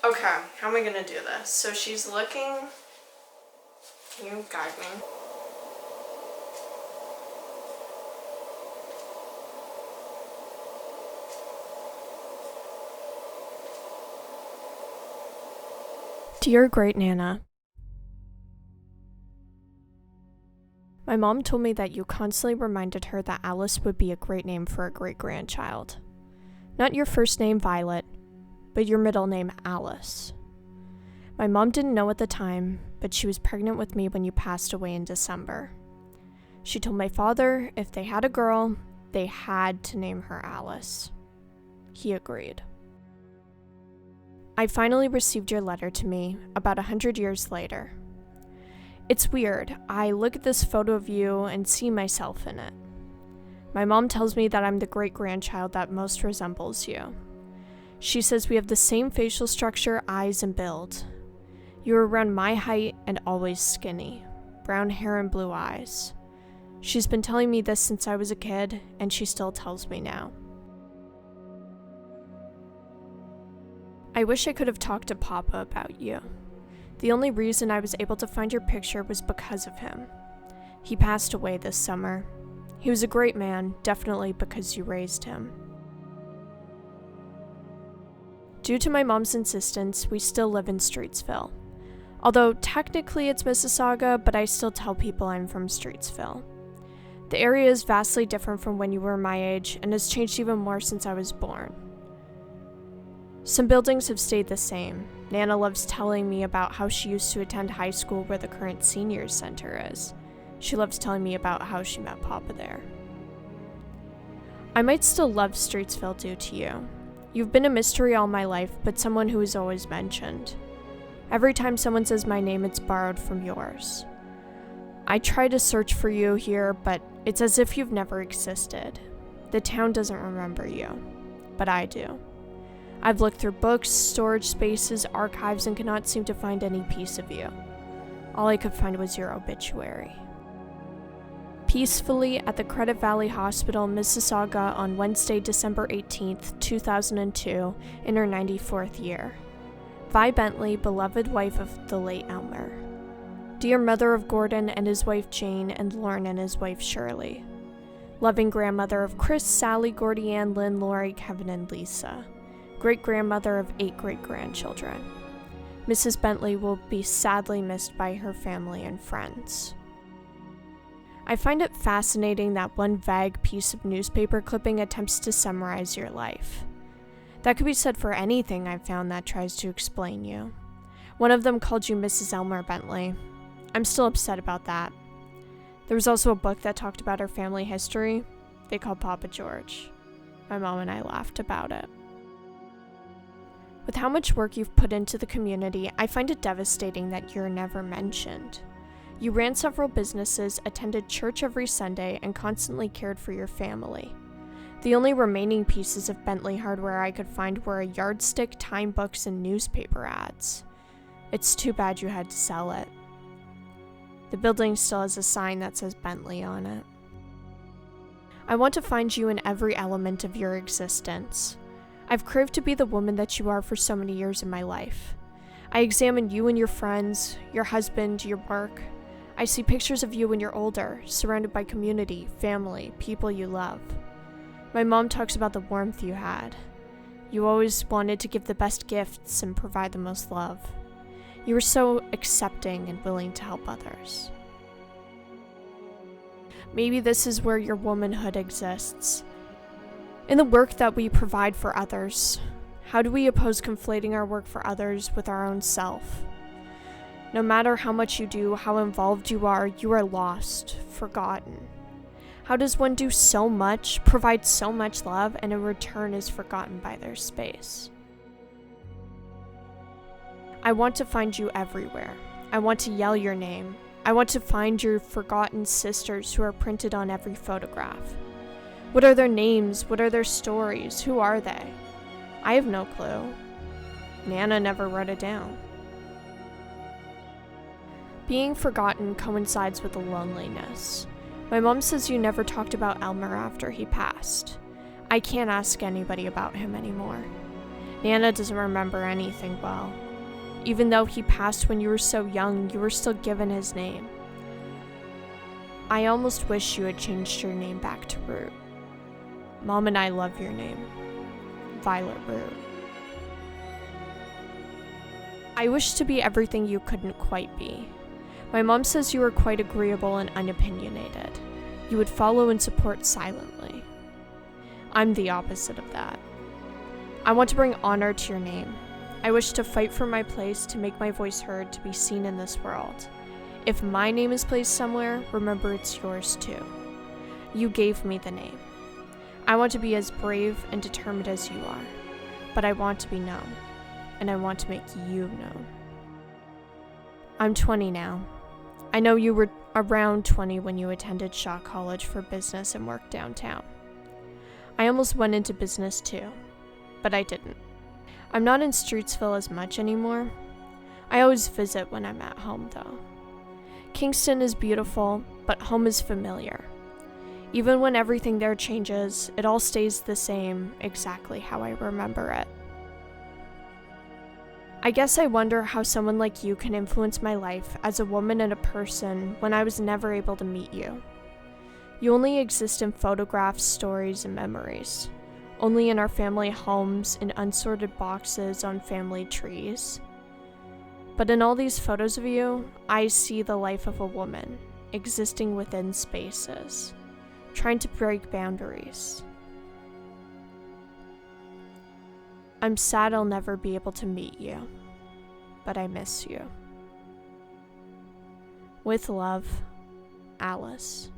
Okay, how am I gonna do this? So she's looking. Can you guide me? Dear Great Nana, my mom told me that you constantly reminded her that Alice would be a great name for a great-grandchild. Not your first name, Violet, but your middle name, Alice. My mom didn't know at the time, but she was pregnant with me when you passed away in December. She told my father if they had a girl, they had to name her Alice. He agreed. I finally received your letter to me about 100 years later. It's weird. I look at this photo of you and see myself in it. My mom tells me that I'm the great-grandchild that most resembles you. She says we have the same facial structure, eyes, and build. You are around my height and always skinny, brown hair and blue eyes. She's been telling me this since I was a kid, and she still tells me now. I wish I could have talked to Papa about you. The only reason I was able to find your picture was because of him. He passed away this summer. He was a great man, definitely because you raised him. Due to my mom's insistence, we still live in Streetsville. Although technically it's Mississauga, but I still tell people I'm from Streetsville. The area is vastly different from when you were my age and has changed even more since I was born. Some buildings have stayed the same. Nana loves telling me about how she used to attend high school where the current seniors center is. She loves telling me about how she met Papa there. I might still love Streetsville due to you. You've been a mystery all my life, but someone who is always mentioned. Every time someone says my name, it's borrowed from yours. I try to search for you here, but it's as if you've never existed. The town doesn't remember you, but I do. I've looked through books, storage spaces, archives, and cannot seem to find any piece of you. All I could find was your obituary. Peacefully at the Credit Valley Hospital, Mississauga on Wednesday, December 18th, 2002, in her 94th year. Vi Bentley, beloved wife of the late Elmer. Dear mother of Gordon and his wife Jane, and Lauren and his wife Shirley. Loving grandmother of Chris, Sally, Gordy Ann, Lynn, Lori, Kevin, and Lisa. Great-grandmother of 8 great-grandchildren. Mrs. Bentley will be sadly missed by her family and friends. I find it fascinating that one vague piece of newspaper clipping attempts to summarize your life. That could be said for anything I've found that tries to explain you. One of them called you Mrs. Elmer Bentley. I'm still upset about that. There was also a book that talked about her family history. They called Papa George. My mom and I laughed about it. With how much work you've put into the community, I find it devastating that you're never mentioned. You ran several businesses, attended church every Sunday, and constantly cared for your family. The only remaining pieces of Bentley hardware I could find were a yardstick, time books, and newspaper ads. It's too bad you had to sell it. The building still has a sign that says Bentley on it. I want to find you in every element of your existence. I've craved to be the woman that you are for so many years in my life. I examine you and your friends, your husband, your work. I see pictures of you when you're older, surrounded by community, family, people you love. My mom talks about the warmth you had. You always wanted to give the best gifts and provide the most love. You were so accepting and willing to help others. Maybe this is where your womanhood exists. In the work that we provide for others, how do we oppose conflating our work for others with our own self? No matter how much you do, how involved you are lost, forgotten. How does one do so much, provide so much love, and in return is forgotten by their space? I want to find you everywhere. I want to yell your name. I want to find your forgotten sisters who are printed on every photograph. What are their names? What are their stories? Who are they? I have no clue. Nana never wrote it down. Being forgotten coincides with the loneliness. My mom says you never talked about Elmer after he passed. I can't ask anybody about him anymore. Nana doesn't remember anything well. Even though he passed when you were so young, you were still given his name. I almost wish you had changed your name back to Root. Mom and I love your name. Violet Root. I wish to be everything you couldn't quite be. My mom says you were quite agreeable and unopinionated. You would follow and support silently. I'm the opposite of that. I want to bring honor to your name. I wish to fight for my place, to make my voice heard, to be seen in this world. If my name is placed somewhere, remember it's yours too. You gave me the name. I want to be as brave and determined as you are, but I want to be known, and I want to make you known. I'm 20 now. I know you were around 20 when you attended Shaw College for business and worked downtown. I almost went into business too, but I didn't. I'm not in Streetsville as much anymore. I always visit when I'm at home though. Kingston is beautiful, but home is familiar. Even when everything there changes, it all stays the same, exactly how I remember it. I guess I wonder how someone like you can influence my life as a woman and a person when I was never able to meet you. You only exist in photographs, stories, and memories. Only in our family homes, in unsorted boxes on family trees. But in all these photos of you, I see the life of a woman, existing within spaces, trying to break boundaries. I'm sad I'll never be able to meet you, but I miss you. With love, Alice.